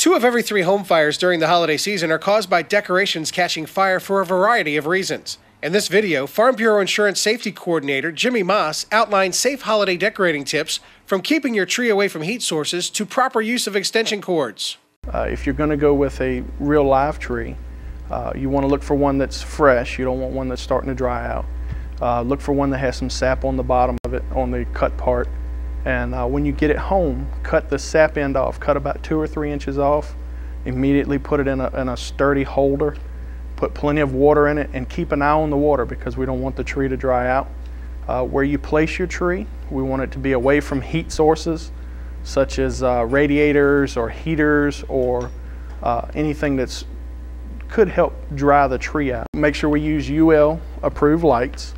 2 of every 3 home fires during the holiday season are caused by decorations catching fire for a variety of reasons. In this video, Farm Bureau Insurance Safety Coordinator Jimmy Moss outlines safe holiday decorating tips from keeping your tree away from heat sources to proper use of extension cords. If you're going to go with a real live tree, you want to look for one that's fresh. You don't want one that's starting to dry out. Look for one that has some sap on the bottom of it, on the cut part. And when you get it home, cut the sap end off. Cut about 2 or 3 inches off. Immediately put it in a sturdy holder. Put plenty of water in it and keep an eye on the water because we don't want the tree to dry out. Where you place your tree, we want it to be away from heat sources such as radiators or heaters or anything that could help dry the tree out. Make sure we use UL approved lights.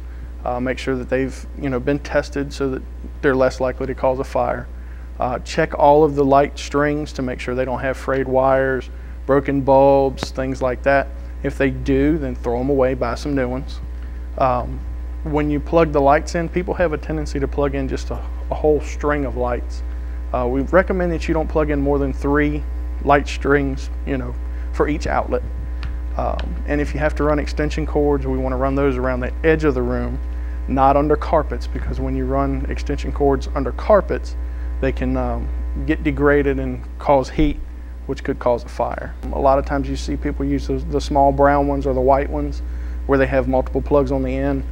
Make sure that they've been tested so that they're less likely to cause a fire. Check all of the light strings to make sure they don't have frayed wires, broken bulbs, things like that. If they do, then throw them away, buy some new ones. When you plug the lights in, people have a tendency to plug in just a whole string of lights. We recommend that you don't plug in more than 3 light strings, for each outlet. And if you have to run extension cords, we want to run those around the edge of the room, not under carpets, because when you run extension cords under carpets, they can get degraded and cause heat, which could cause a fire. A lot of times you see people use the small brown ones or the white ones where they have multiple plugs on the end.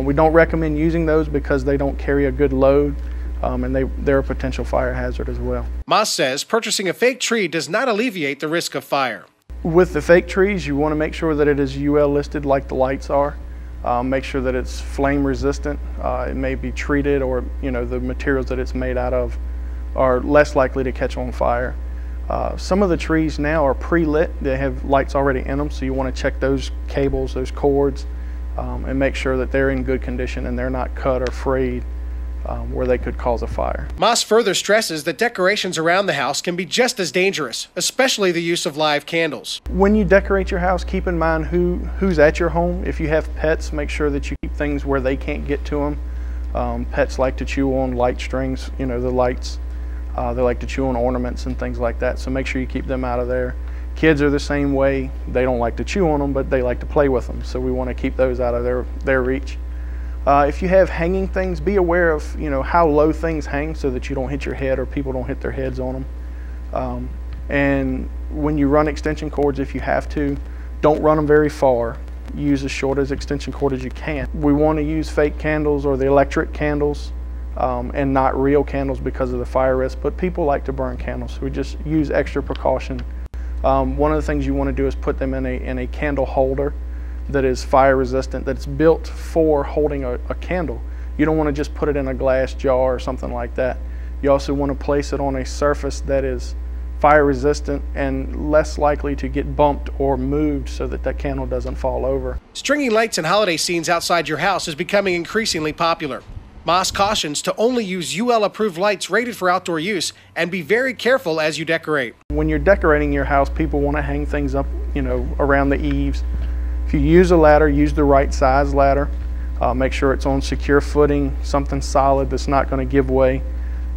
We don't recommend using those because they don't carry a good load. And they're a potential fire hazard as well. Moss says purchasing a fake tree does not alleviate the risk of fire. With the fake trees, you want to make sure that it is UL listed like the lights are. Make sure that it's flame resistant. It may be treated, or the materials that it's made out of are less likely to catch on fire. Some of the trees now are pre-lit. They have lights already in them, so you want to check those cables, those cords, and make sure that they're in good condition and they're not cut or frayed where they could cause a fire. Moss further stresses that decorations around the house can be just as dangerous, especially the use of live candles. When you decorate your house, keep in mind who's at your home. If you have pets, make sure that you keep things where they can't get to them. Pets like to chew on light strings, the lights. They like to chew on ornaments and things like that, so make sure you keep them out of there. Kids are the same way. They don't like to chew on them, but they like to play with them, so we want to keep those out of their reach. If you have hanging things, be aware of how low things hang so that you don't hit your head or people don't hit their heads on them. And when you run extension cords, if you have to, don't run them very far. Use as short as extension cord as you can. We want to use fake candles or the electric candles and not real candles because of the fire risk, but people like to burn candles, so we just use extra precaution. One of the things you want to do is put them in a candle holder that is fire resistant, that's built for holding a candle. You don't want to just put it in a glass jar or something like that. You also want to place it on a surface that is fire resistant and less likely to get bumped or moved so that that candle doesn't fall over. Stringing lights and holiday scenes outside your house is becoming increasingly popular. Moss cautions to only use UL approved lights rated for outdoor use and be very careful as you decorate. When you're decorating your house, people want to hang things up, around the eaves. If you use a ladder, use the right size ladder. Make sure it's on secure footing, something solid that's not going to give way.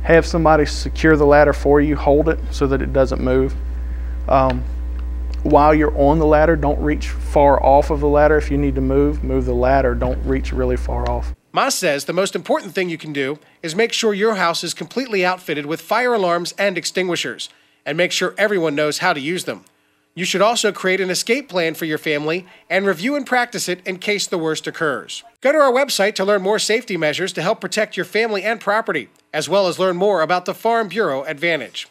Have somebody secure the ladder for you, hold it so that it doesn't move. While you're on the ladder, don't reach far off of the ladder. If you need to move the ladder. Don't reach really far off. Moss says the most important thing you can do is make sure your house is completely outfitted with fire alarms and extinguishers, and make sure everyone knows how to use them. You should also create an escape plan for your family and review and practice it in case the worst occurs. Go to our website to learn more safety measures to help protect your family and property, as well as learn more about the Farm Bureau Advantage.